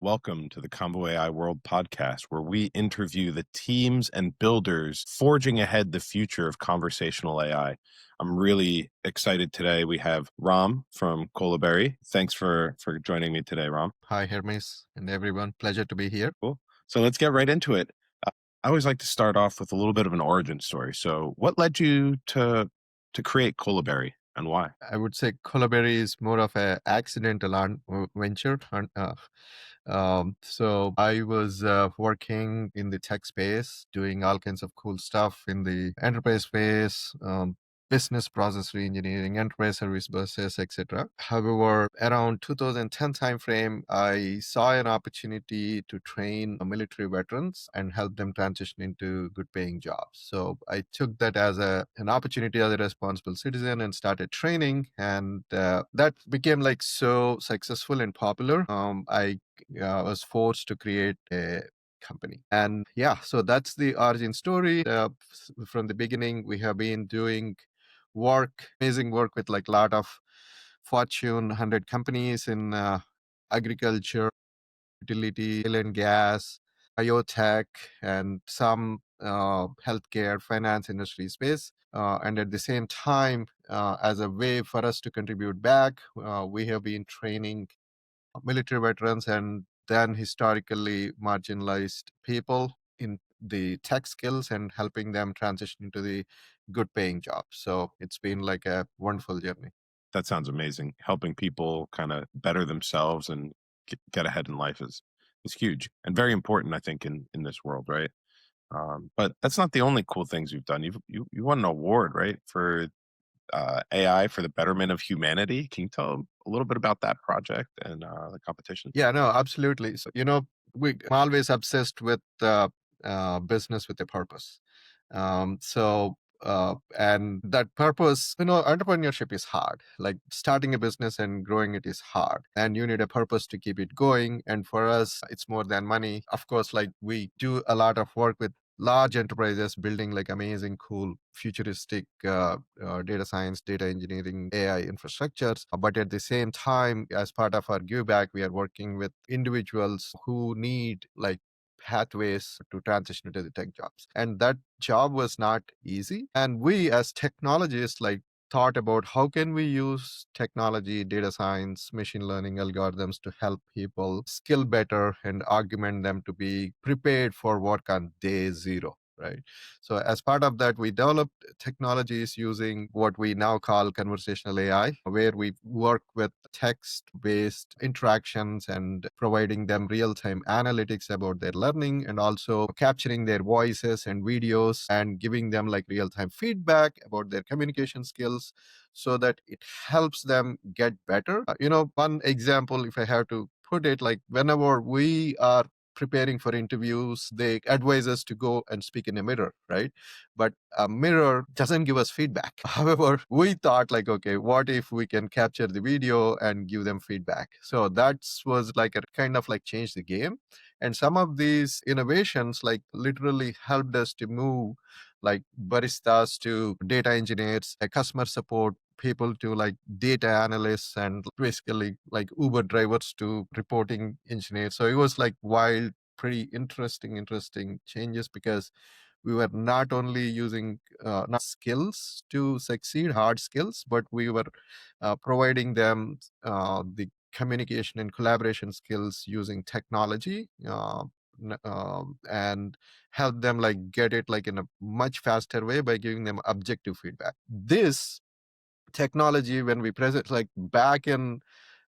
Welcome to the Convo AI World Podcast, where we interview the teams and builders forging ahead the future of conversational AI. I'm really excited today. We have Ram from Colaberry. Thanks for joining me today, Ram. Hi, Hermes and everyone. Pleasure to be here. Cool. So let's get right into it. I always like to start off with a little bit of an origin story. So what led you to create Colaberry and why? I would say Colaberry is more of an accidental venture. So I was working in the tech space, doing all kinds of cool stuff in the enterprise space, business process reengineering, enterprise service buses, etc. However, around 2010 timeframe, I saw an opportunity to train military veterans and help them transition into good paying jobs. So I took that as an opportunity as a responsible citizen and started training. And that became like so successful and popular. I was forced to create a company. And yeah, so that's the origin story. From the beginning, we have been doing amazing work with like a lot of Fortune 100 companies in agriculture, utility, oil and gas, biotech, and some healthcare, finance industry space. And at the same time, as a way for us to contribute back, we have been training military veterans and then historically marginalized people in the tech skills and helping them transition into the good paying jobs. So it's been like a wonderful journey. That sounds amazing. Helping people kind of better themselves and get ahead in life is huge and very important, I think, in this world, right? But that's not the only cool things you've done. You won an award, right, for AI for the betterment of humanity. Can you tell a little bit about that project and the competition? Yeah, no, absolutely. So, I'm always obsessed with business with a purpose. And that purpose, entrepreneurship is hard. Like starting a business and growing it is hard. And you need a purpose to keep it going. And for us, it's more than money. Of course, like we do a lot of work with large enterprises building like amazing, cool, futuristic data science, data engineering, AI infrastructures. But at the same time, as part of our give back, we are working with individuals who need like pathways to transition into the tech jobs. And that job was not easy. And we as technologists like thought about how can we use technology, data science, machine learning algorithms to help people skill better and augment them to be prepared for work on day zero. Right. So as part of that, we developed technologies using what we now call conversational AI, where we work with text-based interactions and providing them real-time analytics about their learning and also capturing their voices and videos and giving them like real-time feedback about their communication skills so that it helps them get better. One example, if I have to put it, like whenever we are preparing for interviews, they advise us to go and speak in a mirror, right? But a mirror doesn't give us feedback. However, we thought like, okay, what if we can capture the video and give them feedback? So that was like a kind of like change the game. And some of these innovations like literally helped us to move like baristas to data engineers, customer support people to like data analysts and basically like Uber drivers to reporting engineers. So it was like wild, pretty interesting changes because we were not only using not skills to succeed, hard skills, but we were providing them the communication and collaboration skills using technology and help them like get it like in a much faster way by giving them objective feedback. This technology, when we present like back in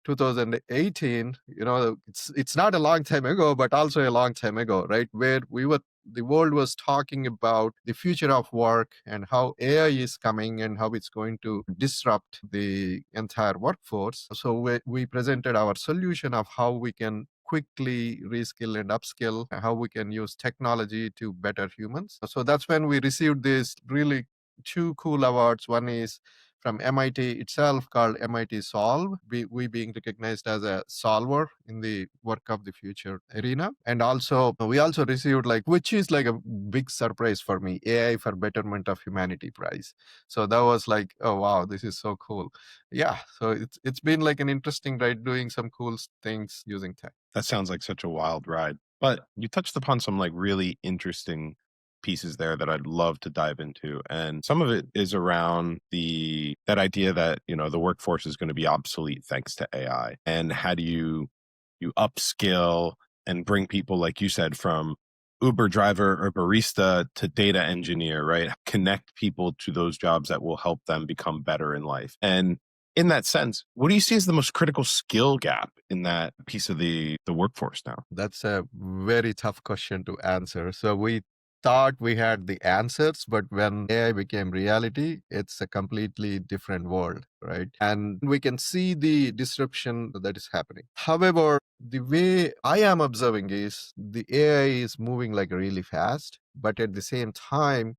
2018, it's not a long time ago, but also a long time ago, right? Where the world was talking about the future of work and how AI is coming and how it's going to disrupt the entire workforce. So we presented our solution of how we can quickly reskill and upskill, how we can use technology to better humans. So that's when we received this really two cool awards. One is from MIT itself called MIT Solve, we being recognized as a solver in the work of the future arena. And also, we also received, like, which is like a big surprise for me, AI for Betterment of Humanity prize. So that was like, oh wow, this is so cool. Yeah, so it's been like an interesting ride doing some cool things using tech. That sounds like such a wild ride. But you touched upon some like really interesting pieces there that I'd love to dive into. And some of it is around the that idea that, you know, the workforce is going to be obsolete thanks to AI. And how do you upskill and bring people, like you said, from Uber driver or barista to data engineer, right? Connect people to those jobs that will help them become better in life. And in that sense, what do you see as the most critical skill gap in that piece of the workforce now? That's a very tough question to answer. So we thought we had the answers, but when AI became reality, it's a completely different world, right? And we can see the disruption that is happening. However, the way I am observing is the AI is moving like really fast, but at the same time,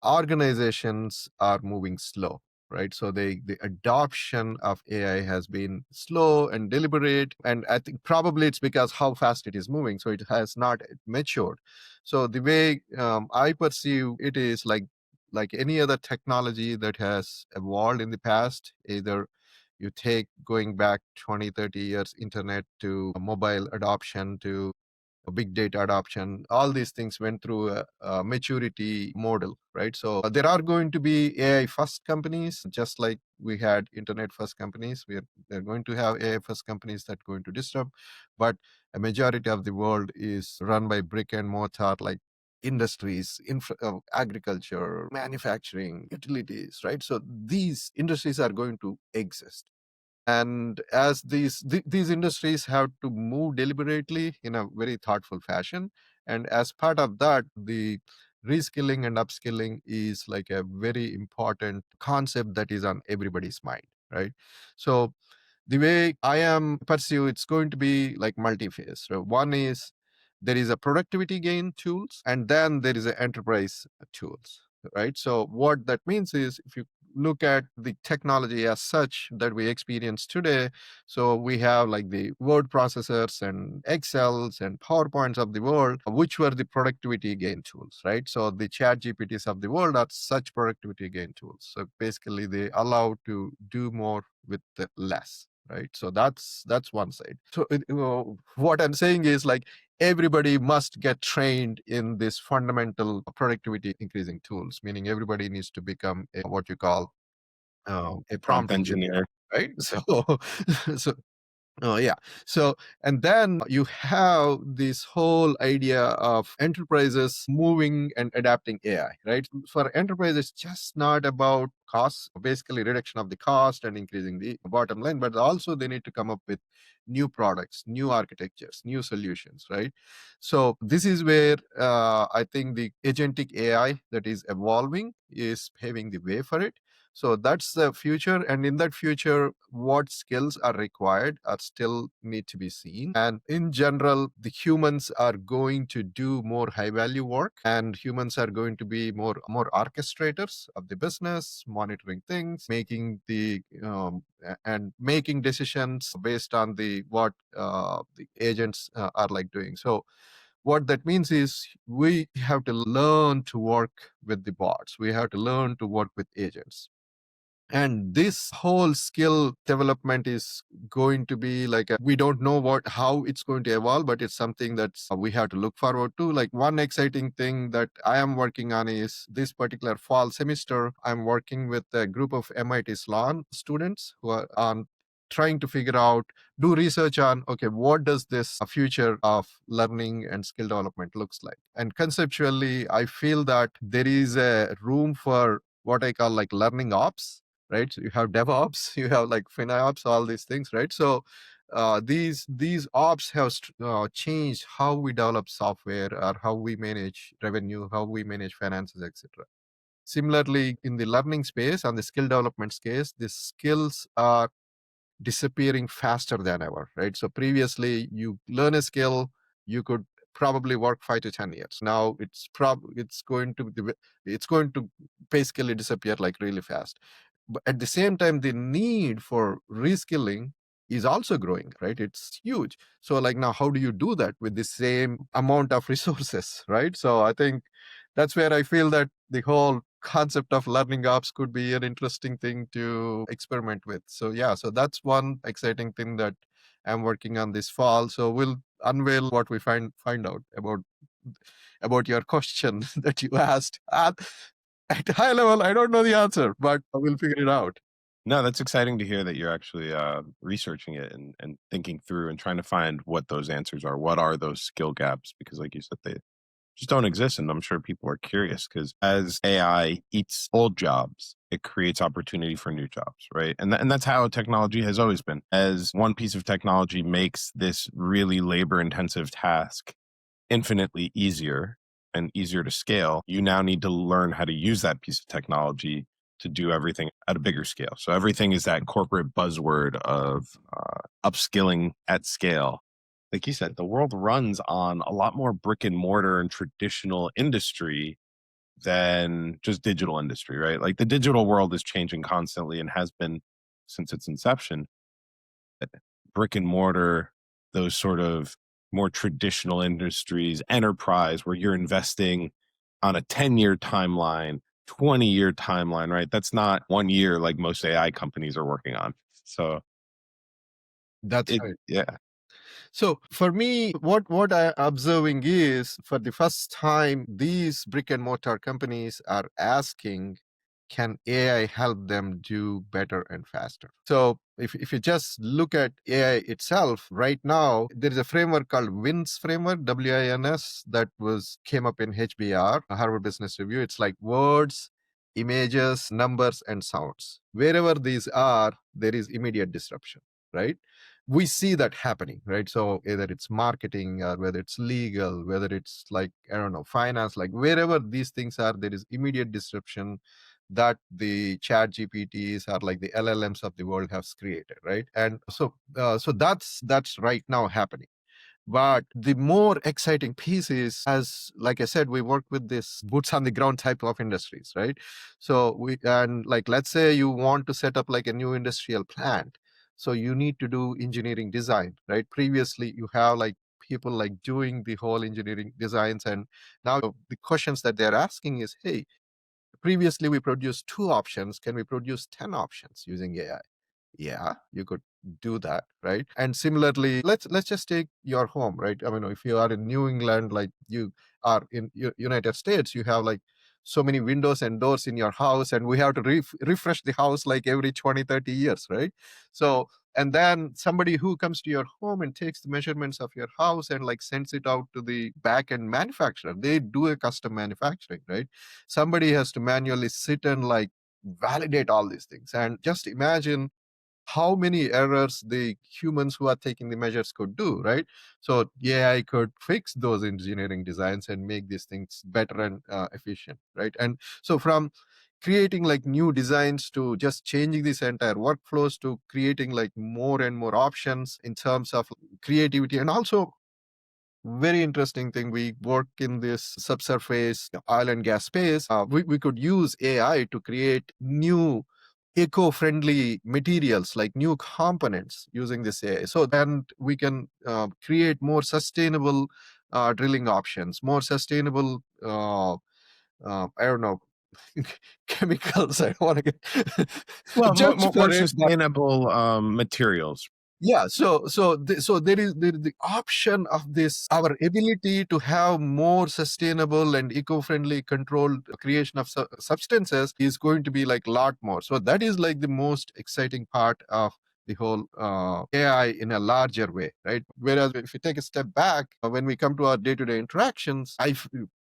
organizations are moving slow, right? So the adoption of AI has been slow and deliberate, and I think probably it's because how fast it is moving, so it has not matured. So the way I perceive it is like any other technology that has evolved in the past. Either you take going back 20, 30 years, internet to mobile adoption to big data adoption, all these things went through a maturity model, right? So there are going to be AI first companies, just like we had internet first companies. They're going to have AI first companies that are going to disrupt, but a majority of the world is run by brick and mortar, like industries, agriculture, manufacturing, utilities, right? So these industries are going to exist, and as these industries have to move deliberately in a very thoughtful fashion, and as part of that, the reskilling and upskilling is like a very important concept that is on everybody's mind, right? So the way I am pursue, it's going to be like multi-phase. So one is there is a productivity gain tools, and then there is a enterprise tools, right? So what that means is, if you look at the technology as such that we experience today, so we have like the word processors and Excels and PowerPoints of the world, which were the productivity gain tools, right? So the chat GPTs of the world are such productivity gain tools. So basically they allow to do more with the less, right? So that's one side. So what I'm saying is, like, everybody must get trained in this fundamental productivity increasing tools, meaning everybody needs to become what you call a Prompt prompt engineer, engineer. right? So so oh, yeah. So, and then you have this whole idea of enterprises moving and adapting AI, right? For enterprises, it's just not about cost, basically reduction of the cost and increasing the bottom line, but also they need to come up with new products, new architectures, new solutions, right? So, this is where I think the agentic AI that is evolving is paving the way for it. So that's the future. And in that future, what skills are required are still need to be seen. And in general, the humans are going to do more high value work, and humans are going to be more orchestrators of the business, monitoring things, making and making decisions based on the what the agents are like doing. So what that means is we have to learn to work with the bots. We have to learn to work with agents, and this whole skill development is going to be like we don't know how it's going to evolve, but it's something that we have to look forward to. Like, one exciting thing that I am working on is this particular fall semester, I'm working with a group of MIT Sloan students who are on trying to figure out, do research on, okay, what does this future of learning and skill development looks like. And conceptually, I feel that there is a room for what I call like learning ops, right? So you have DevOps, you have like FinOps, all these things, right? So these ops have changed how we develop software, or how we manage revenue, how we manage finances, etc. Similarly, in the learning space and the skill development space, the skills are disappearing faster than ever, right? So previously, you learn a skill, you could probably work 5 to 10 years. Now it's going to basically disappear like really fast. But at the same time, the need for reskilling is also growing, right? It's huge. So like now, how do you do that with the same amount of resources, right? So I think that's where I feel that the whole concept of learning ops could be an interesting thing to experiment with. So yeah, so that's one exciting thing that I'm working on this fall. So we'll unveil what we find out about your question that you asked. At high level, I don't know the answer, but we'll figure it out. No, that's exciting to hear that you're actually researching it and thinking through and trying to find what those answers are. What are those skill gaps? Because, like you said, they just don't exist. And I'm sure people are curious because as AI eats old jobs, it creates opportunity for new jobs, right? And that's how technology has always been. As one piece of technology makes this really labor intensive task infinitely easier and easier to scale, you now need to learn how to use that piece of technology to do everything at a bigger scale. So everything is that corporate buzzword of upskilling at scale. Like you said, the world runs on a lot more brick and mortar and traditional industry than just digital industry, right? Like the digital world is changing constantly and has been since its inception. Brick and mortar, those sort of more traditional industries, enterprise, where you're investing on a 10-year timeline, 20-year timeline, right? That's not 1 year like most AI companies are working on. So That's right. yeah. So for me, what I'm observing is for the first time, these brick and mortar companies are asking, can AI help them do better and faster? So if you just look at AI itself, right now, there is a framework called WINS framework, WINS, that came up in HBR, Harvard Business Review. It's like words, images, numbers, and sounds. Wherever these are, there is immediate disruption, right? We see that happening, right? So either it's marketing or whether it's legal, whether it's like, I don't know, finance, like wherever these things are, there is immediate disruption that the chat GPTs or like the LLMs of the world have created, right? And so that's right now happening. But the more exciting piece is, as like I said, we work with this boots on the ground type of industries, right? So and like, let's say you want to set up like a new industrial plant. So you need to do engineering design, right? Previously, you have like people like doing the whole engineering designs. And now the questions that they're asking is, hey, previously we produced 2 options. Can we produce 10 options using AI? Yeah, you could do that, right? And similarly, let's just take your home, right? I mean, if you are in New England, like you are in United States, you have like so many windows and doors in your house, and we have to refresh the house like every 20, 30 years, right? So and then somebody who comes to your home and takes the measurements of your house and like sends it out to the back end manufacturer. They do a custom manufacturing, right? Somebody has to manually sit and like validate all these things. And just imagine how many errors the humans who are taking the measures could do, right? So AI could fix those engineering designs and make these things better and efficient, right? And so from creating like new designs to just changing this entire workflows to creating like more and more options in terms of creativity. And also very interesting thing, we work in this subsurface oil and gas space. We could use AI to create new eco-friendly materials, like new components using this AI. So then we can create more sustainable drilling options, more sustainable I don't know, chemicals. I don't want to get Well, judged more for it. sustainable materials. Yeah, so there is the option of this, our ability to have more sustainable and eco-friendly controlled creation of substances is going to be like a lot more. So that is like the most exciting part of the whole AI in a larger way, right? Whereas if you take a step back, when we come to our day-to-day interactions,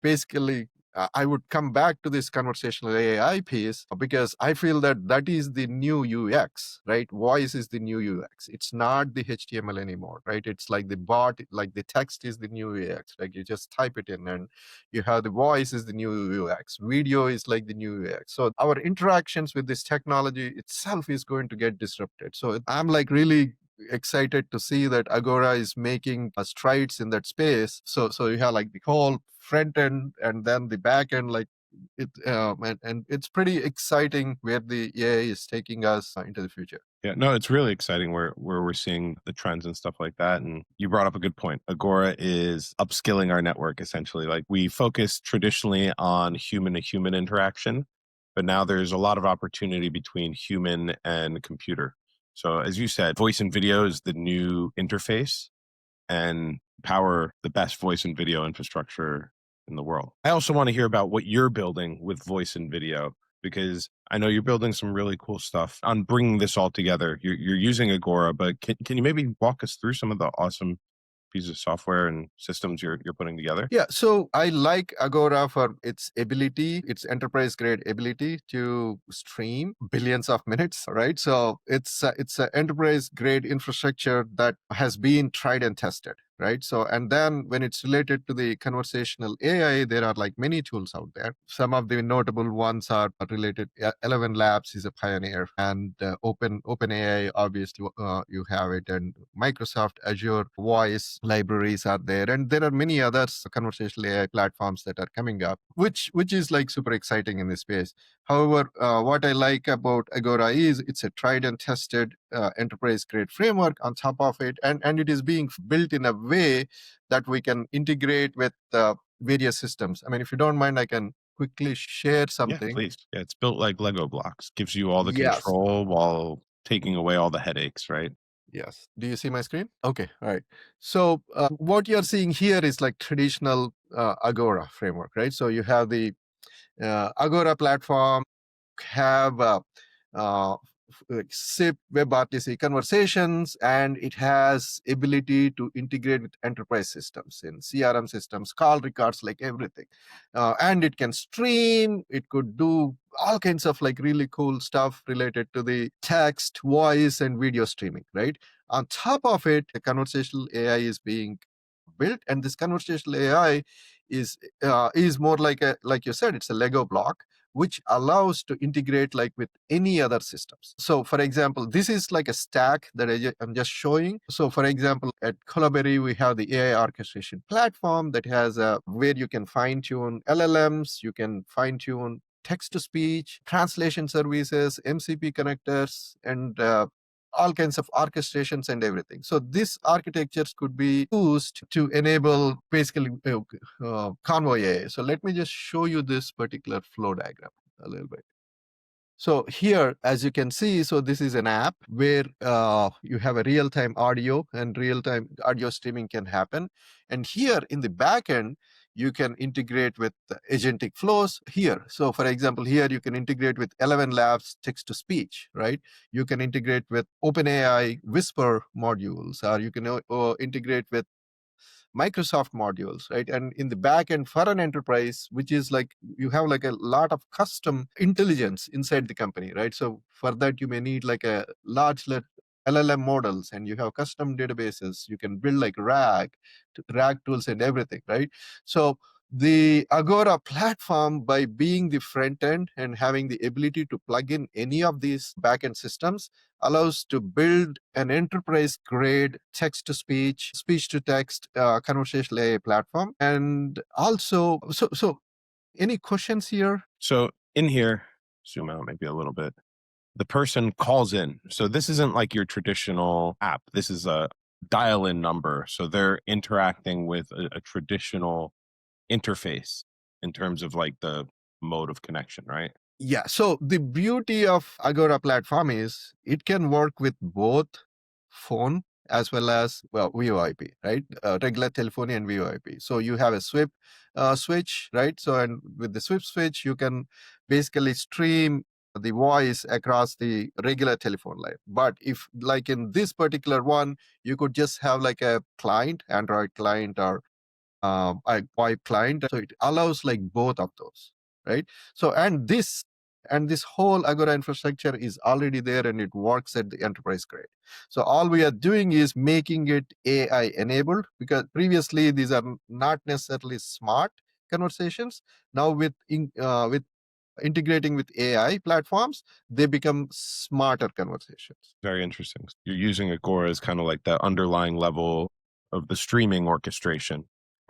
basically I would come back to this conversational AI piece because I feel that that is the new UX, right? Voice is the new UX. It's not the HTML anymore, right? It's like the bot, like the text is the new UX. Like you just type it in and you have the voice is the new UX. Video is like the new UX. So our interactions with this technology itself is going to get disrupted. So I'm like really excited to see that Agora is making strides in that space. So you have like the whole front end and then the back end, like And it's pretty exciting where the AI is taking us into the future. Yeah, no, it's really exciting where we're seeing the trends and stuff like that. And you brought up a good point. Agora is upskilling our network essentially. Like we focus traditionally on human to human interaction, but now there's a lot of opportunity between human and computer. So as you said, voice and video is the new interface and power the best voice and video infrastructure in the world. I also want to hear about what you're building with voice and video because I know you're building some really cool stuff on bringing this all together. You're using Agora, but can you maybe walk us through some of the awesome pieces of software and systems you're putting together? Yeah, so I like Agora for its ability, its enterprise grade ability to stream billions of minutes, right? So it's an enterprise grade infrastructure that has been tried and tested, right? So and then when it's related to the conversational AI, there are like many tools out there. Some of the notable ones are related. 11 Labs is a pioneer, and OpenAI, obviously, you have it, and Microsoft Azure Voice libraries are there, and there are many others conversational AI platforms that are coming up, which is like super exciting in this space. However, what I like about Agora is it's a tried and tested enterprise grade framework on top of it, and it is being built in a way that we can integrate with various systems. I mean, if you don't mind, I can quickly share Yeah, something. please. Yeah, it's built like Lego blocks, gives you all the Yes. control while taking away all the headaches, right? Yes. Do you see my screen? Okay. All right. So what you're seeing here is like traditional Agora framework, right? So you have the Agora platform, have like SIP, WebRTC conversations, and it has ability to integrate with enterprise systems in CRM systems, call records, like everything. And it can stream, it could do all kinds of like really cool stuff related to the text, voice, and video streaming, right? On top of it, the conversational AI is being built, and this conversational AI is more like a, like you said, it's a Lego block which allows to integrate like with any other systems. So for example, this is like a stack that I'm just showing. So for example, at Colaberry, we have the AI orchestration platform that has a where you can fine tune LLMs, you can fine tune text to speech, translation services, MCP connectors, and all kinds of orchestrations and everything. So these architectures could be used to enable basically Convo AI. So let me just show you this particular flow diagram a little bit. So here, as you can see, so this is an app where you have a real-time audio, and real-time audio streaming can happen. And here in the back end, you can integrate with the agentic flows here. So for example, here you can integrate with 11 Labs text-to-speech, right? You can integrate with OpenAI Whisper modules, or you can integrate with Microsoft modules, right? And in the back end for an enterprise, which is like you have like a lot of custom intelligence inside the company, right? So for that, you may need like a large LLM models, and you have custom databases. You can build like RAG tools and everything, right? So the Agora platform, by being the front end and having the ability to plug in any of these backend systems, allows to build an enterprise grade text to speech, speech to text conversational AI platform. And also, so any questions here? So in here, zoom out maybe a little bit. The person calls in. So this isn't like your traditional app. This is a dial in number. So they're interacting with a traditional interface in terms of like the mode of connection, right? Yeah. So the beauty of Agora platform is it can work with both phone as well as, well, VoIP, right? Regular telephony and VoIP. So you have a SWIP switch, right? So and with the SWIP switch, you can basically stream the voice across the regular telephone line. But if like in this particular one, you could just have like a client, Android client, or a VoIP client. So it allows like both of those, right? So and this whole Agora infrastructure is already there, and it works at the enterprise grade. So all we are doing is making it AI enabled, because previously these are not necessarily smart conversations. Now with integrating with AI platforms, they become smarter conversations. Very interesting. You're using Agora as kind of like that underlying level of the streaming orchestration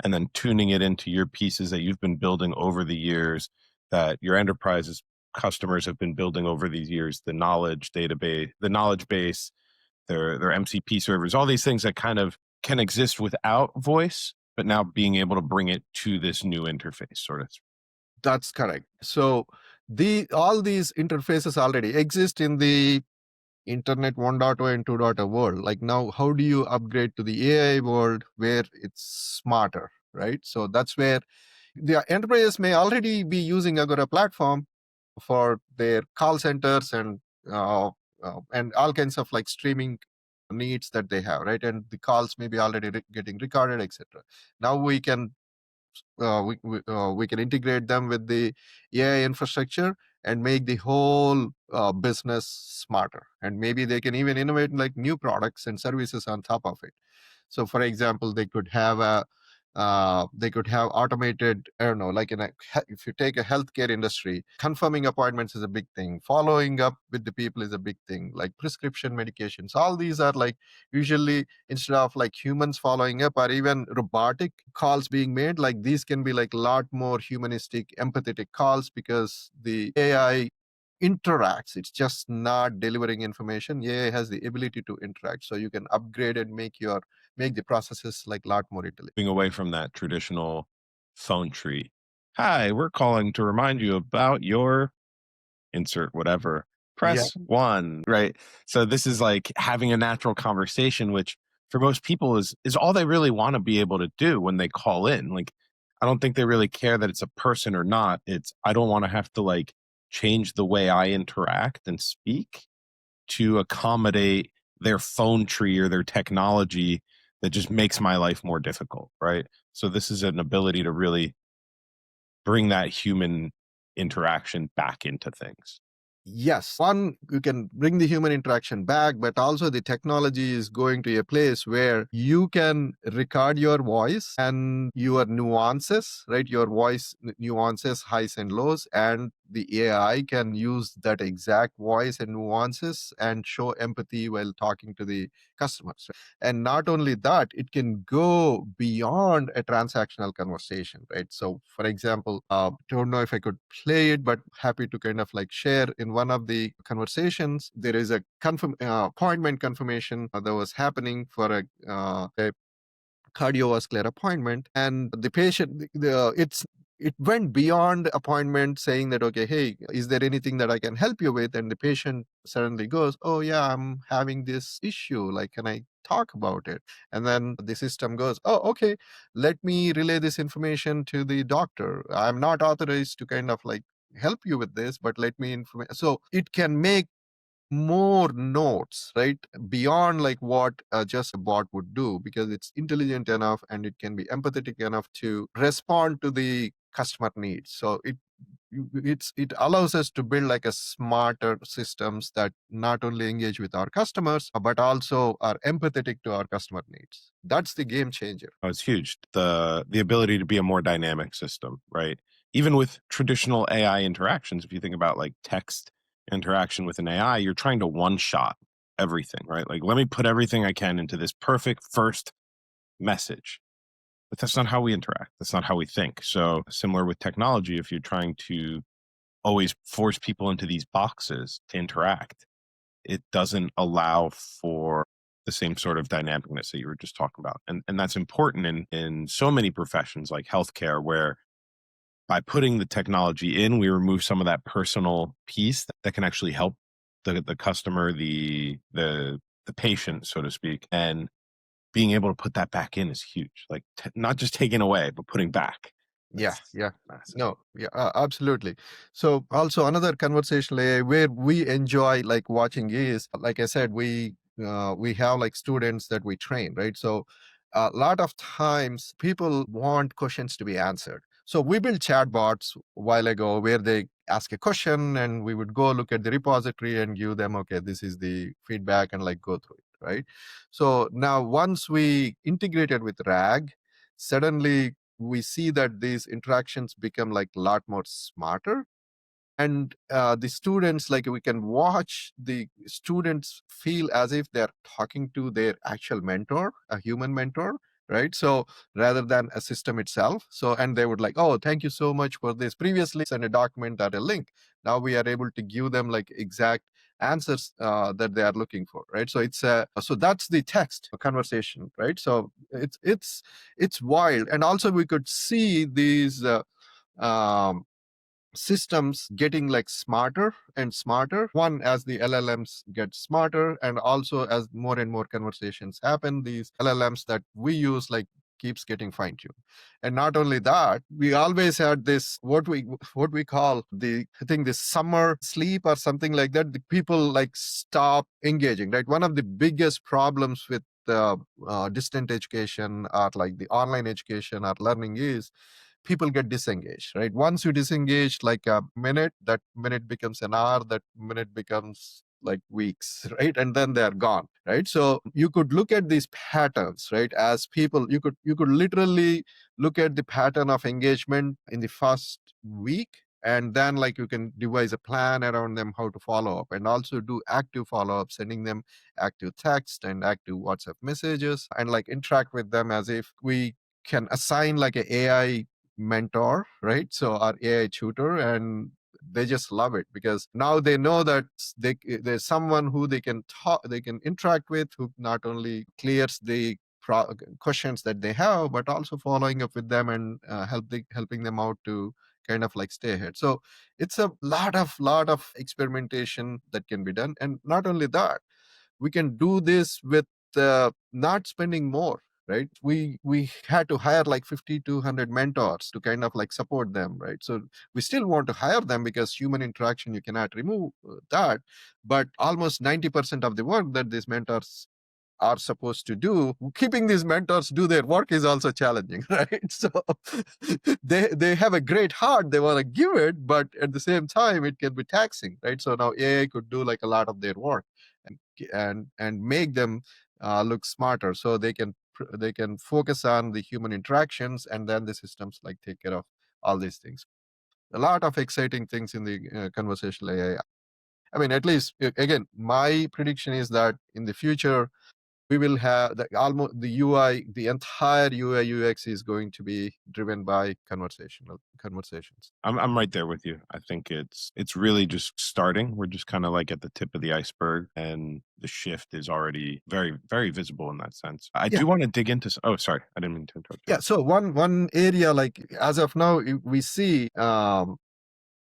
and then tuning it into your pieces that you've been building over the years that your enterprise's customers have been building over these years, the knowledge database, the knowledge base, their MCP servers, all these things that kind of can exist without voice, but now being able to bring it to this new interface, sort of. That's correct. So all these interfaces already exist in the Internet 1.0 and 2.0 world. Like now, how do you upgrade to the AI world where it's smarter, right? So that's where the enterprises may already be using Agora platform for their call centers and all kinds of like streaming needs that they have, right? And the calls may be already getting recorded, etc. Now we can integrate them with the AI infrastructure and make the whole business smarter. And maybe they can even innovate like new products and services on top of it. So, for example, they could have automated, I don't know, like if you take a healthcare industry, confirming appointments is a big thing. Following up with the people is a big thing, like prescription medications. All these are like usually instead of like humans following up or even robotic calls being made, like these can be like a lot more humanistic, empathetic calls because the AI interacts. It's just not delivering information. AI has the ability to interact. So you can upgrade and make the processes like a lot more intelligent. Moving away from that traditional phone tree. Hi, we're calling to remind you about your insert whatever. Yeah. Press one, right? So this is like having a natural conversation, which for most people is all they really want to be able to do when they call in. Like, I don't think they really care that it's a person or not. It's I don't want to have to like change the way I interact and speak to accommodate their phone tree or their technology that just makes my life more difficult, right? So this is an ability to really bring that human interaction back into things. Yes, one, you can bring the human interaction back, but also the technology is going to a place where you can record your voice and your nuances, right? Your voice nuances, highs and lows, and the AI can use that exact voice and nuances and show empathy while talking to the customers. And not only that, it can go beyond a transactional conversation, right? So, for example, don't know if I could play it, but happy to kind of like share in one of the conversations. There is a appointment confirmation that was happening for a cardiovascular appointment, and the patient it went beyond appointment saying that, okay, hey, is there anything that I can help you with? And the patient suddenly goes, oh yeah, I'm having this issue, like can I talk about it? And then the system goes, oh okay, let me relay this information to the doctor. I'm not authorized to kind of like help you with this, but let me inform. So it can make more notes, right? Beyond like what just a bot would do, because it's intelligent enough and it can be empathetic enough to respond to the customer needs. So it allows us to build like a smarter systems that not only engage with our customers but also are empathetic to our customer needs. That's the game changer. Oh, it's huge. The ability to be a more dynamic system, right? Even with traditional AI interactions, if you think about like text interaction with an AI, you're trying to one shot everything, right? Like, let me put everything I can into this perfect first message. But that's not how we interact. That's not how we think. So, similar with technology, if you're trying to always force people into these boxes to interact, it doesn't allow for the same sort of dynamicness that you were just talking about. And that's important in so many professions like healthcare, where by putting the technology in, we remove some of that personal piece that can actually help the customer, the patient, so to speak. And being able to put that back in is huge. Like not just taking away, but putting back. Yeah, That's yeah. massive. No, yeah, absolutely. So also another conversational AI where we enjoy like watching is, like I said, we have like students that we train, right? So a lot of times people want questions to be answered. So we built chatbots a while ago where they ask a question and we would go look at the repository and give them, okay, this is the feedback and like go through it, right? So now once we integrated with RAG, suddenly we see that these interactions become like a lot more smarter, and the students, like we can watch the students feel as if they're talking to their actual mentor, a human mentor, right? So rather than a system itself. So, and they would like, oh, thank you so much for this. Previously, send a document or a link. Now we are able to give them like exact answers that they are looking for, right? So so that's the text conversation, right? So it's wild, and also we could see these um, systems getting like smarter and smarter, one as the LLMs get smarter, and also as more and more conversations happen, these LLMs that we use like keeps getting fine-tuned. And not only that, we always had this what we call the, I think, this summer sleep or something like that. The people like stop engaging, right? One of the biggest problems with distant education or like the online education or learning is people get disengaged, right? Once you disengage like a minute, that minute becomes an hour, that minute becomes like weeks, right? And then they're gone, right? So you could look at these patterns, right? As people, you could literally look at the pattern of engagement in the first week, and then like you can devise a plan around them how to follow up, and also do active follow-up, sending them active text and active WhatsApp messages, and like interact with them as if we can assign like a AI mentor, right? So our AI tutor, and they just love it because now they know that there's someone who they can talk, they can interact with, who not only clears the questions that they have, but also following up with them and helping them out to kind of like stay ahead. So it's a lot of experimentation that can be done, and not only that, we can do this with not spending more, right? We had to hire like 50 to 100 mentors to kind of like support them, right? So we still want to hire them because human interaction, you cannot remove that, but almost 90% of the work that these mentors are supposed to do, keeping these mentors do their work is also challenging, right? So they have a great heart, they want to give it, but at the same time it can be taxing, right? So now AI could do like a lot of their work and make them look smarter, so they can focus on the human interactions, and then the systems like take care of all these things. A lot of exciting things in the conversational AI. I mean, at least again, my prediction is that in the future we will have the UI, the entire UI UX is going to be driven by conversational conversations. I'm right there with you. I think it's really just starting. We're just kind of like at the tip of the iceberg, and the shift is already very, very visible in that sense. I Yeah. do want to dig into. Oh, sorry, I didn't mean to interrupt you. Yeah. So one area like as of now we see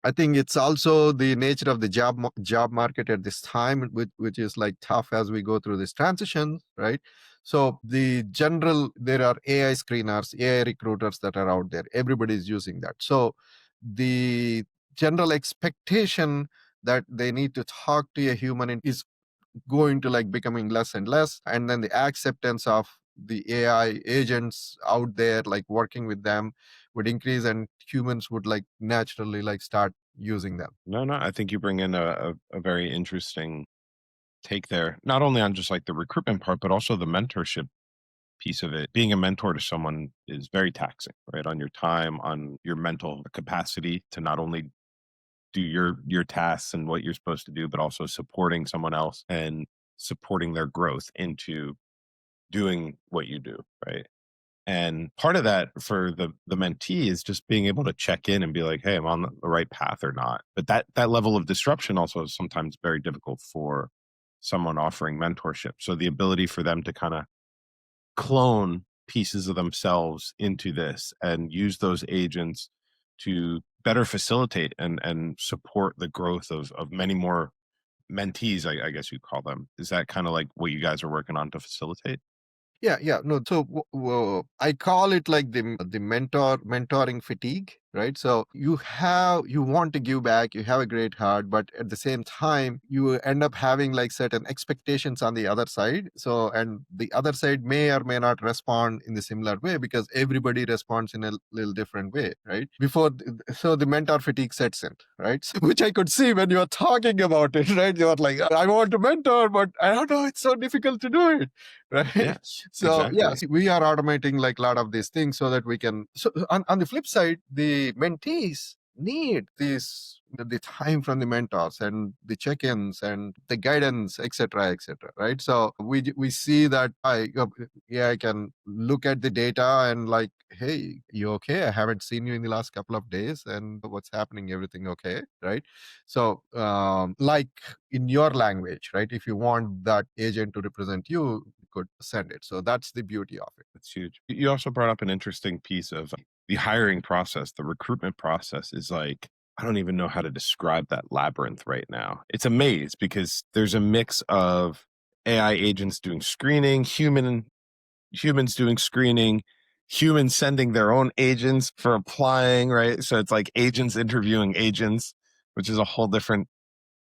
I think it's also the nature of the job market at this time, which is like tough as we go through this transition, right? So there are AI screeners, AI recruiters that are out there. Everybody is using that. So the general expectation that they need to talk to a human is going to like becoming less and less, and then the acceptance of the AI agents out there like working with them would increase, and humans would like naturally like start using them. No, no, I think you bring in a very interesting take there. Not only on just like the recruitment part, but also the mentorship piece of it. Being a mentor to someone is very taxing, right? On your time, on your mental capacity to not only do your tasks and what you're supposed to do, but also supporting someone else and supporting their growth into doing what you do, right? And part of that for the mentee is just being able to check in and be like, "Hey, I'm on the right path or not." But that level of disruption also is sometimes very difficult for someone offering mentorship. So the ability for them to kind of clone pieces of themselves into this and use those agents to better facilitate and support the growth of many more mentees, I guess you'd call them. Is that kind of like what you guys are working on to facilitate? Yeah. No. So I call it like the mentoring fatigue, right? So you want to give back, you have a great heart, but at the same time you end up having like certain expectations on the other side. So and the other side may or may not respond in the similar way because everybody responds in a little different way, right? So the mentor fatigue sets in, right? So, which I could see when you are talking about it, right? You are like, I want to mentor, but I don't know, it's so difficult to do it, right? Yes, So yeah, exactly. we are automating like a lot of these things so that we can. So on the flip side, the mentees need the time from the mentors and the check-ins and the guidance, etc., right? So we see that I can look at the data and like, hey, you okay? I haven't seen you in the last couple of days, and what's happening? Everything okay, right? So like in your language, right? If you want that agent to represent you, you could send it. So that's the beauty of it. That's huge. You also brought up an interesting piece of the hiring process. The recruitment process is like, I don't even know how to describe that labyrinth right now. It's a maze because there's a mix of AI agents doing screening, humans doing screening, humans sending their own agents for applying, right? So it's like agents interviewing agents, which is a whole different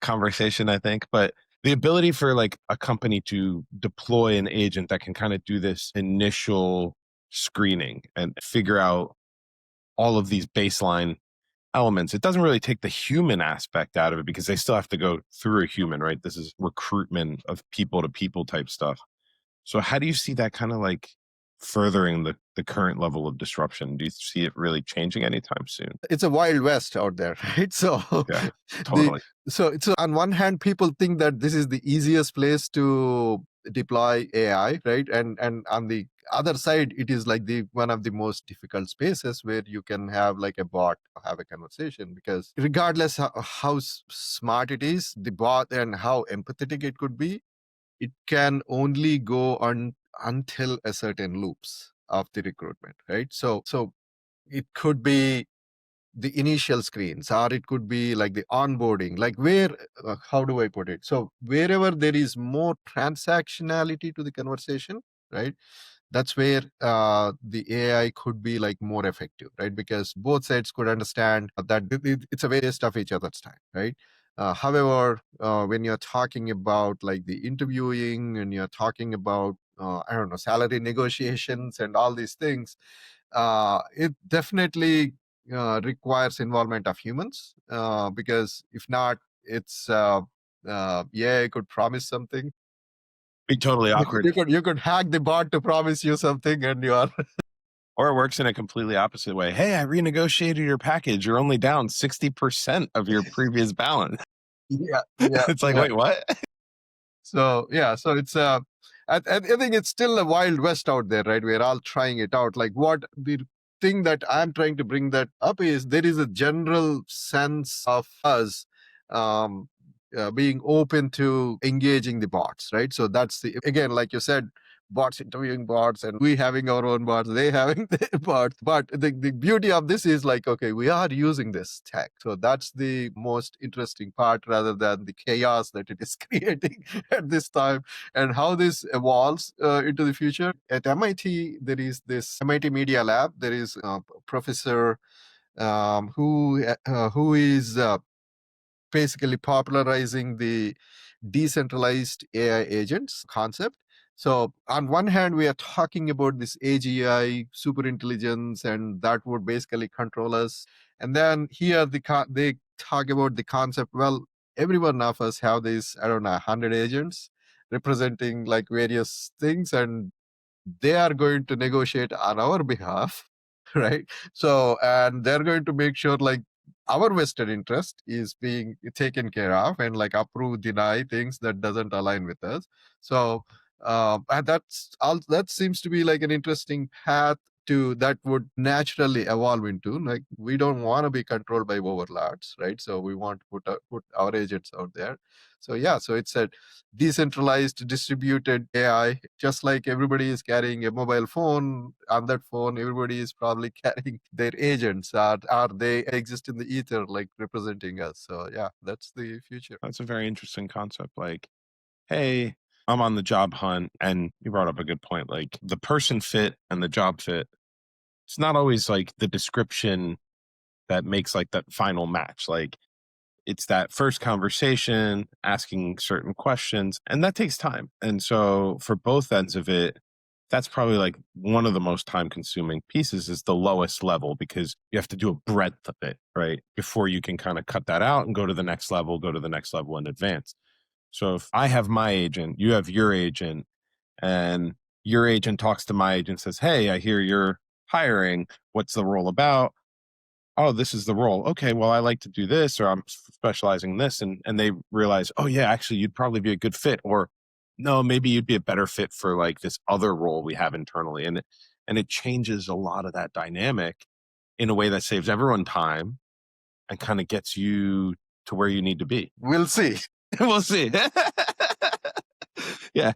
conversation, I think. But the ability for like a company to deploy an agent that can kind of do this initial screening and figure out all of these baseline elements, it doesn't really take the human aspect out of it because they still have to go through a human, right? This is recruitment of people to people type stuff. So how do you see that kind of like furthering the current level of disruption? Do you see it really changing anytime soon? It's a wild west out there, right? So Yeah, the totally. so on one hand, people think that this is the easiest place to deploy AI, right? And on the other side, it is like the one of the most difficult spaces where you can have like a bot have a conversation, because regardless how smart it is, the bot, and how empathetic it could be, it can only go on until a certain loops of the recruitment, right? So it could be the initial screens, or it could be like the onboarding, like where how do I put it, so wherever there is more transactionality to the conversation, right? That's where the AI could be like more effective, right? Because both sides could understand that it's a waste of each other's time, right? However, when you're talking about like the interviewing, and you're talking about I don't know, salary negotiations and all these things, it definitely requires involvement of humans, because if not, it's yeah, I could promise something. Be totally awkward. You could hack the bot to promise you something, and you are Or it works in a completely opposite way. Hey, I renegotiated your package. You're only down 60% of your previous balance. yeah, yeah, It's like, yeah. wait, what? So yeah, so it's I think it's still a wild west out there, right? We're all trying it out. Like, what the thing that I'm trying to bring that up is there is a general sense of us um, being open to engaging the bots, right? So that's the, again, like you said, bots interviewing bots, and we having our own bots, they having their bots. But the beauty of this is like, okay, we are using this tech. So that's the most interesting part, rather than the chaos that it is creating at this time, and how this evolves into the future. At MIT, there is this MIT Media Lab. There is a professor who is basically popularizing the decentralized AI agents concept. So on one hand, we are talking about this AGI super intelligence, and that would basically control us. And then here they talk about the concept. Well, every one of us have these, I don't know, 100 agents representing like various things, and they are going to negotiate on our behalf, right? So, and they're going to make sure like our vested interest is being taken care of, and like approve, deny things that doesn't align with us. So and that's all, that seems to be like an interesting path to that would naturally evolve into. Like, we don't want to be controlled by overlords, right? So we want to put our agents out there. So yeah, so it's a decentralized distributed AI, just like everybody is carrying a mobile phone. On that phone, everybody is probably carrying their agents, or they exist in the ether, like representing us. So yeah, that's the future. That's a very interesting concept. Like, hey, I'm on the job hunt. And you brought up a good point. Like the person fit and the job fit, it's not always like the description that makes like that final match. Like it's that first conversation, asking certain questions, and that takes time. And so for both ends of it, that's probably like one of the most time consuming pieces is the lowest level because you have to do a breadth of it, right? Before you can kind of cut that out and go to the next level, go to the next level in advance. So if I have my agent, you have your agent, and your agent talks to my agent, says, hey, I hear you're hiring. What's the role about? oh, this is the role. Okay, well, I like to do this, or I'm specializing in this, and they realize, oh yeah, actually, you'd probably be a good fit, or no, maybe you'd be a better fit for like this other role we have internally, and it changes a lot of that dynamic in a way that saves everyone time and kind of gets you to where you need to be. We'll see. We'll see. Yeah,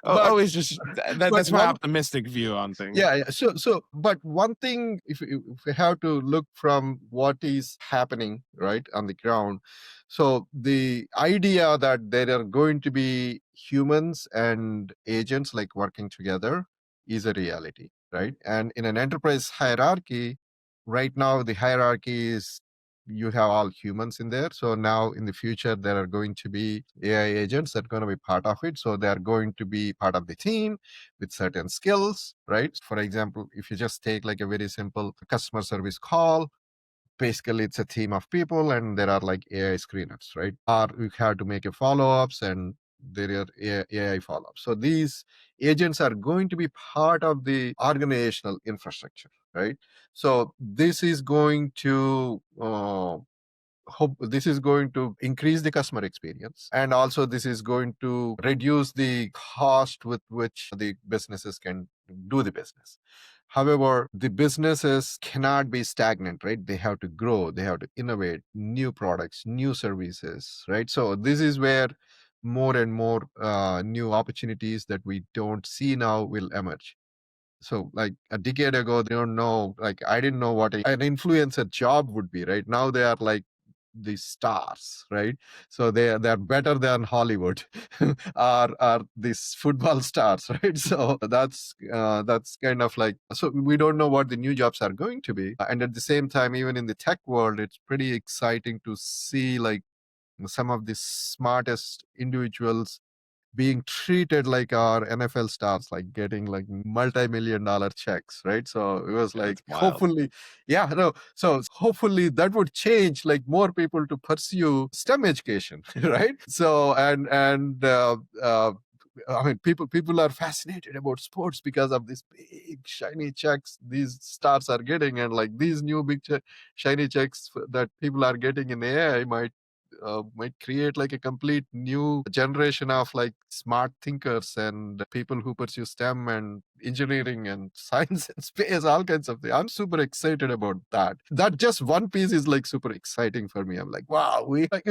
But always just but that's my one optimistic view on things. yeah, yeah. So but one thing, if we have to look from what is happening right on the ground, so the idea that there are going to be humans and agents like working together is a reality, right? And in an enterprise hierarchy, right now the hierarchy is you have all humans in there. So now in the future there are going to be AI agents that are going to be part of it. So they are going to be part of the team with certain skills, right? For example, if you just take like a very simple customer service call, basically it's a team of people and there are like AI screeners, right? Or you have to make a follow-ups and there are AI follow-ups. So these agents are going to be part of the organizational infrastructure, right? So this is going to hope this is going to increase the customer experience, and also this is going to reduce the cost with which the businesses can do the business. However, the businesses cannot be stagnant, right? They have to grow, they have to innovate new products, new services, right? So this is where more and more new opportunities that we don't see now will emerge. So like a decade ago, they don't know, like I didn't know what an influencer job would be, right? Now they are like the stars, right? So they're better than Hollywood are these football stars, right? So that's kind of like, so we don't know what the new jobs are going to be. And at the same time, even in the tech world, it's pretty exciting to see like some of the smartest individuals being treated like our NFL stars, like getting like multi-million dollar checks, right? So it was Yeah, like, it's wild. hopefully, yeah, no. So hopefully that would change, like more people to pursue STEM education, right? So I mean, people are fascinated about sports because of these big shiny checks these stars are getting, and like these new big shiny checks that people are getting in AI might create like a complete new generation of like smart thinkers and people who pursue STEM and engineering and science and space, all kinds of things. I'm super excited about that. That just one piece is like super exciting for me. I'm like, wow, we like,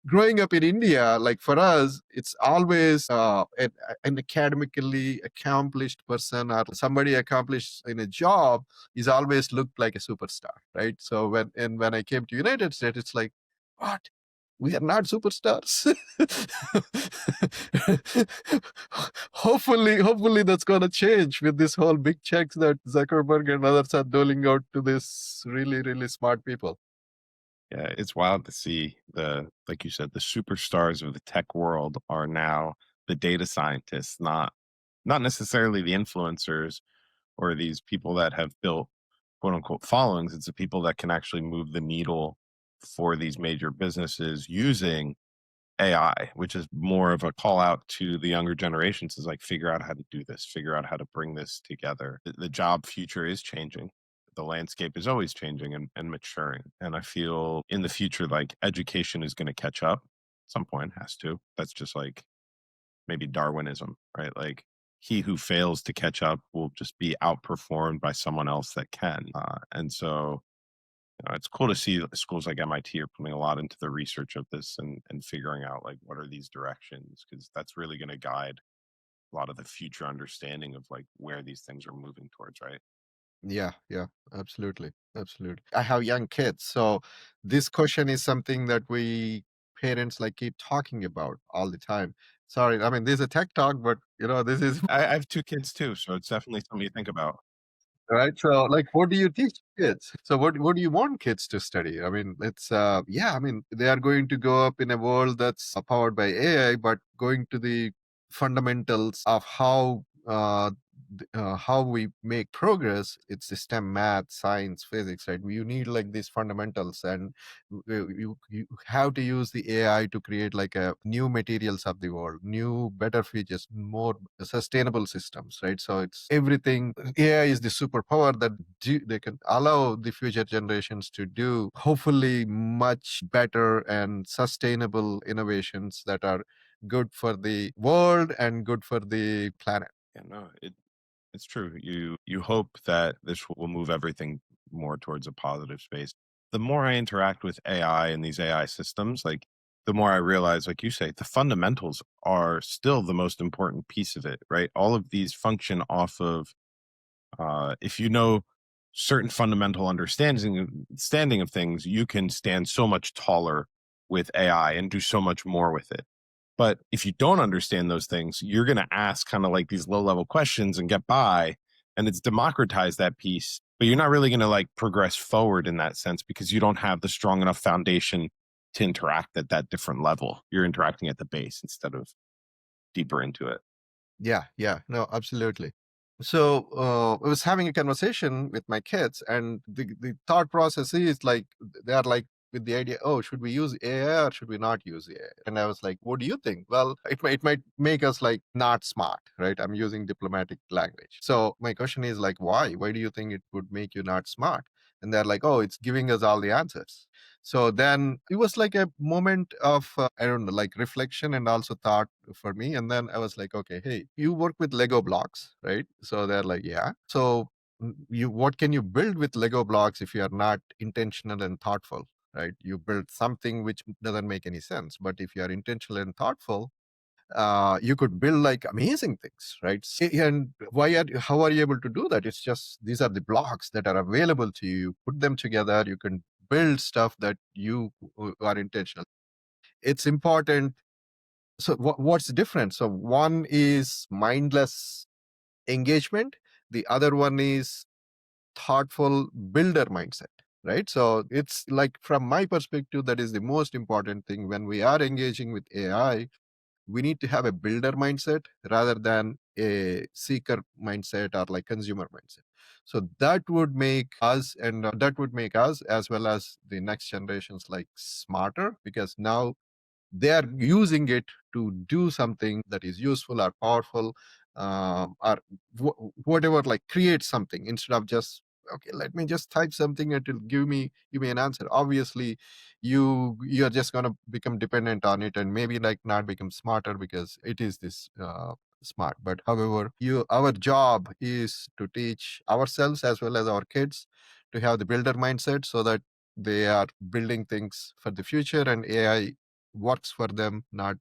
growing up in India, like for us, it's always an academically accomplished person or somebody accomplished in a job is always looked like a superstar, right? So when I came to United States, it's like, what? We are not superstars. Hopefully that's gonna change with this whole big checks that Zuckerberg and others are doling out to this really, really smart people. Yeah, it's wild to see like you said, the superstars of the tech world are now the data scientists, not necessarily the influencers or these people that have built quote unquote followings. It's the people that can actually move the needle for these major businesses using AI, which is more of a call out to the younger generations is like figure out how to do this, figure out how to bring this together. The job future is changing. The landscape is always changing and maturing. And I feel in the future, like education is going to catch up at some point, has to. That's just like maybe Darwinism, right? Like he who fails to catch up will just be outperformed by someone else that can. And so it's cool to see that schools like MIT are putting a lot into the research of this and figuring out like what are these directions because that's really going to guide a lot of the future understanding of like where these things are moving towards, right? Yeah, yeah, absolutely. Absolutely. I have young kids, so this question is something that we parents like keep talking about all the time. Sorry, I mean this is a tech talk, but this is I have two kids too, so it's definitely something to think about. right. So like what do you teach kids? So what do you want kids to study? I mean, it's yeah, I mean, they are going to grow up in a world that's powered by AI, but going to the fundamentals of how how we make progress, it's the STEM, math, science, physics, right? You need like these fundamentals, and you have to use the AI to create like a new materials of the world, new better features, more sustainable systems, right? So it's everything. AI is the superpower that they can allow the future generations to do hopefully much better and sustainable innovations that are good for the world and good for the planet. Yeah, no, it's true. You hope that this will move everything more towards a positive space. The more I interact with AI and these AI systems, like the more I realize, like you say, the fundamentals are still the most important piece of it, right? All of these function off of if you know certain fundamental understanding of things, you can stand so much taller with AI and do so much more with it. But if you don't understand those things, you're going to ask kind of like these low level questions and get by. And it's democratized that piece, but you're not really going to like progress forward in that sense because you don't have the strong enough foundation to interact at that different level. You're interacting at the base instead of deeper into it. Yeah, no, absolutely. So I was having a conversation with my kids, and the thought process is like they are like with the idea, oh, should we use AI or should we not use AI? And I was like, what do you think? Well, it might make us like not smart, right? I'm using diplomatic language. So my question is like, why? Why do you think it would make you not smart? And they're like, oh, it's giving us all the answers. So then it was like a moment of, I don't know, like reflection and also thought for me. And then I was like, okay, hey, you work with Lego blocks, right? So they're like, yeah. So what can you build with Lego blocks if you are not intentional and thoughtful, right? You build something which doesn't make any sense. But if you are intentional and thoughtful, you could build like amazing things, right? And how are you able to do that? It's just these are the blocks that are available to you. You put them together, you can build stuff that you are intentional. It's important. So what's different? So one is mindless engagement, the other one is thoughtful builder mindset, right? So it's like from my perspective, that is the most important thing when we are engaging with AI. We need to have a builder mindset rather than a seeker mindset or like consumer mindset. So that would make us, and that would make us as well as the next generations like smarter, because now they are using it to do something that is useful or powerful, or whatever, like create something instead of just, okay, let me just type something, it will give me an answer. Obviously you're just going to become dependent on it and maybe like not become smarter because it is this smart. But however, our job is to teach ourselves as well as our kids to have the builder mindset so that they are building things for the future and AI works for them, not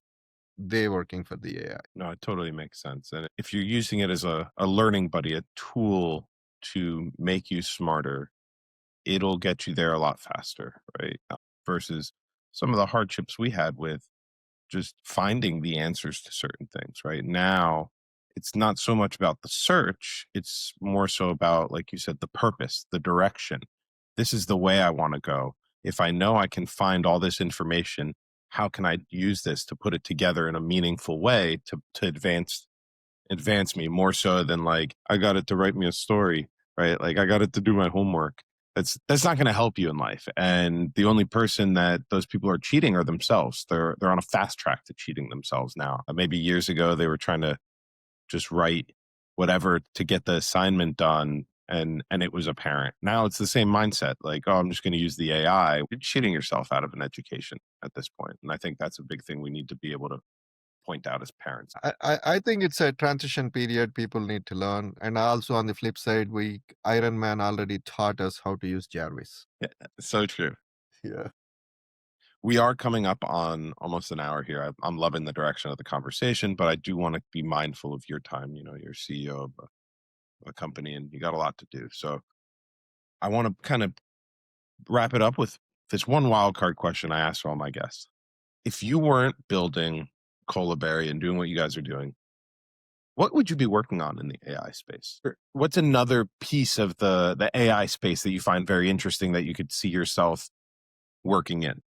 they working for the AI. No, it totally makes sense. And if you're using it as a learning buddy, a tool to make you smarter, it'll get you there a lot faster, right? Versus some of the hardships we had with just finding the answers to certain things, right? Now, it's not so much about the search, it's more so about, like you said, the purpose, the direction. This is the way I want to go. If I know I can find all this information, how can I use this to put it together in a meaningful way to advance me more so than like I got it to write me a story, right? Like I got it to do my homework. That's not going to help you in life. And the only person that those people are cheating are themselves. They're on a fast track to cheating themselves now. Maybe years ago they were trying to just write whatever to get the assignment done, and it was apparent. Now it's the same mindset. Like, oh, I'm just going to use the AI. You're cheating yourself out of an education at this point. And I think that's a big thing we need to be able to point out as parents. I think it's a transition period people need to learn. And also on the flip side, Iron Man already taught us how to use Jarvis. Yeah, so true. Yeah. We are coming up on almost an hour here. I'm loving the direction of the conversation, but I do want to be mindful of your time. You know, you're CEO of a company and you got a lot to do. So I want to kind of wrap it up with this one wild card question I ask all my guests. If you weren't building Colaberry and doing what you guys are doing, what would you be working on in the AI space? Or what's another piece of the AI space that you find very interesting that you could see yourself working in?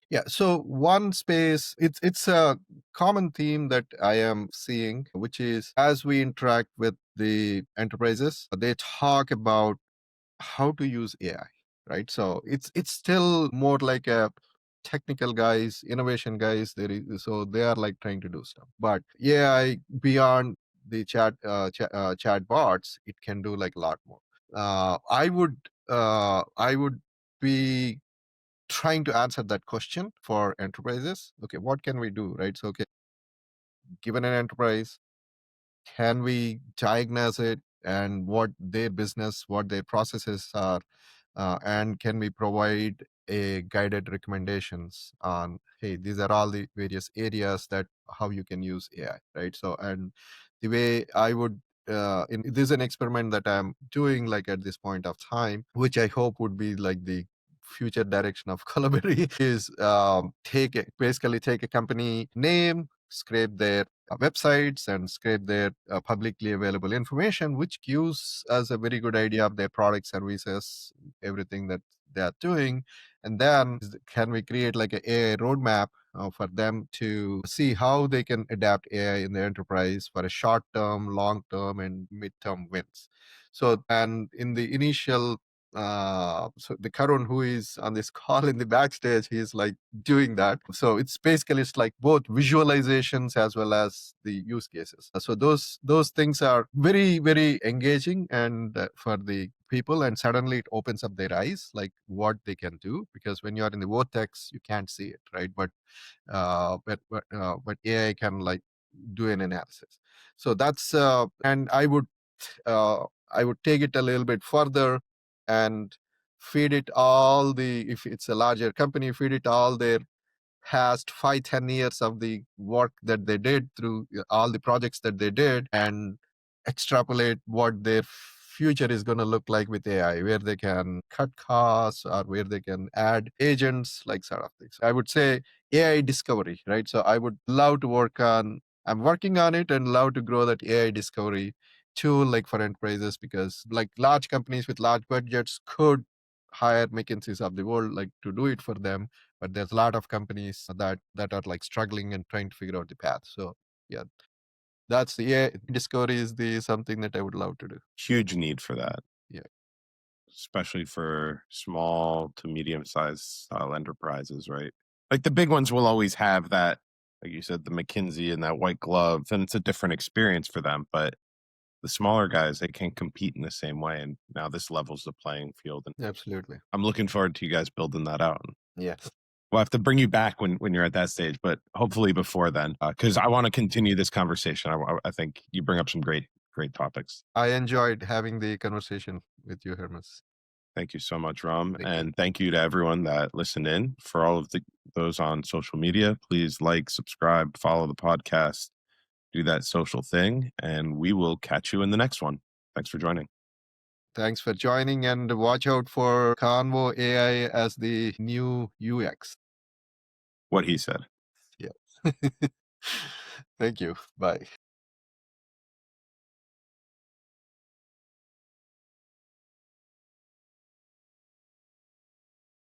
Yeah. So one space, it's a common theme that I am seeing, which is as we interact with the enterprises, they talk about how to use AI, right? So it's still more like a technical guys, innovation guys. So they are like trying to do stuff, but AI beyond the chat bots, it can do like a lot more. I would be trying to answer that question for enterprises. Okay, what can we do, right? So okay, given an enterprise, can we diagnose it and what their business, what their processes are, and can we provide a guided recommendations on, hey, these are all the various areas that how you can use AI, right? So, and the way I would this is an experiment that I'm doing like at this point of time, which I hope would be like the future direction of Colaberry is basically take a company name, scrape their websites and scrape their publicly available information, which gives us a very good idea of their product, services, everything that they are doing. And then can we create like an AI roadmap for them to see how they can adapt AI in the enterprise for a short term, long term, and mid term wins. So, and in the initial so the Karun who is on this call in the backstage, he's like doing that. So it's like both visualizations as well as the use cases. So those things are very very engaging and for the people, and suddenly it opens up their eyes like what they can do, because when you are in the vortex you can't see it, right? But AI can like do an analysis. So that's and uh, I would take it a little bit further and feed it all the, if it's a larger company, feed it all their past 5-10 years of the work that they did through all the projects that they did, and extrapolate what their future is going to look like with AI, where they can cut costs or where they can add agents, like sort of things. I would say AI discovery, right? So I would love to I'm working on it and love to grow that AI discovery tool like for enterprises, because like large companies with large budgets could hire McKinsey's of the world like to do it for them, but there's a lot of companies that are like struggling and trying to figure out the path. So yeah, that's the AI discovery is the something that I would love to do. Huge need for that, Yeah, especially for small to medium sized style enterprises, right? Like the big ones will always have that, like you said, the McKinsey and that white glove, and it's a different experience for them. But the smaller guys, they can't compete in the same way. And now this levels the playing field. And absolutely. I'm looking forward to you guys building that out. Yeah. We'll have to bring you back when you're at that stage, but hopefully before then, because I want to continue this conversation. I think you bring up some great topics. I enjoyed having the conversation with you, Hermes. Thank you so much, Ram. Thank you. And thank you to everyone that listened in. For all of those on social media, please like, subscribe, follow the podcast, do that social thing, and we will catch you in the next one. Thanks for joining. Thanks for joining, and watch out for Convo AI as the new UX. What he said. Yeah. Thank you. Bye.